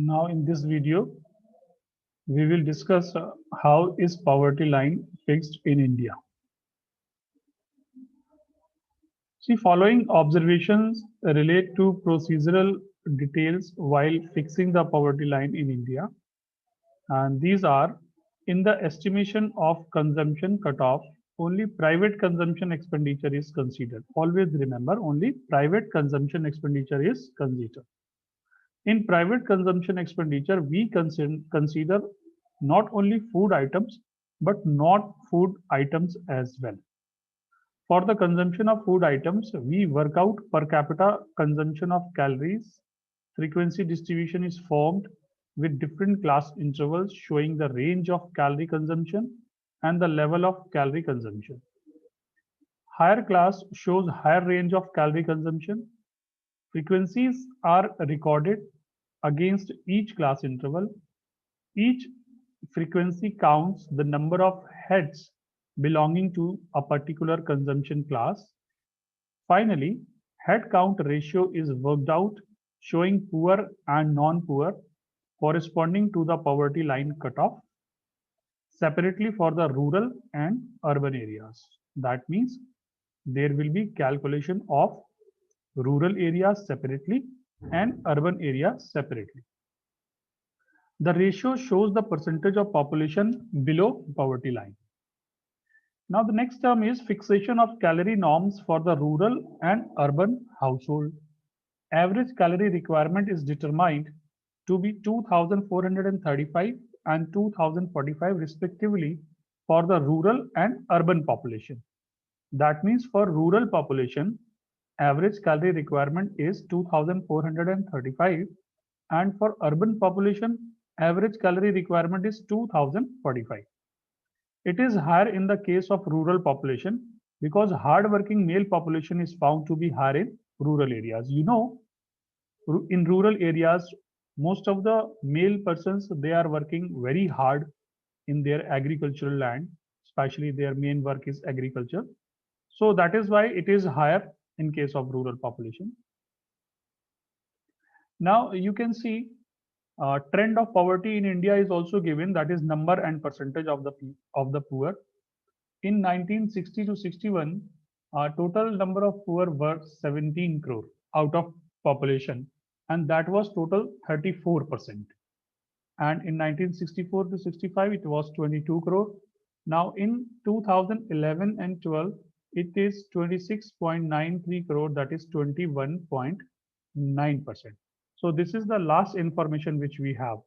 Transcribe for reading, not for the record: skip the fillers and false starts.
Now in this video, we will discuss how is poverty line fixed in India. See, following observations relate to procedural details while fixing the poverty line in India. And these are, in the estimation of consumption cutoff, only private consumption expenditure is considered. Always remember, only private consumption expenditure is considered. In private consumption expenditure, we consider not only food items, but not food items as well. For the consumption of food items, we work out per capita consumption of calories. Frequency distribution is formed with different class intervals showing the range of calorie consumption and the level of calorie consumption. Higher class shows higher range of calorie consumption. Frequencies are recorded against each class interval. Each frequency counts the number of heads belonging to a particular consumption class. Finally, head count ratio is worked out showing poor and non-poor corresponding to the poverty line cutoff separately for the rural and urban areas. That means there will be calculation of rural areas separately and urban areas separately. The ratio shows the percentage of population below poverty line. Now the next term is fixation of calorie norms for the rural and urban household. Average calorie requirement is determined to be 2435 and 2045 respectively for the rural and urban population. That means for rural population, average calorie requirement is 2435 and for urban population, average calorie requirement is 2045. It is higher in the case of rural population because hard-working male population is found to be higher in rural areas. You know, in rural areas, most of the male persons, they are working very hard in their agricultural land, especially their main work is agriculture. So that is why it is higher in case of rural population. Now you can see trend of poverty in India is also given, that is number and percentage of the poor. In 1960 to 61, total number of poor were 17 crore out of population, and that was total 34%. And in 1964 to 65, it was 22 crore. Now in 2011 and 12, it is 26.93 crore, that is 21.9%. So this is the last information which we have.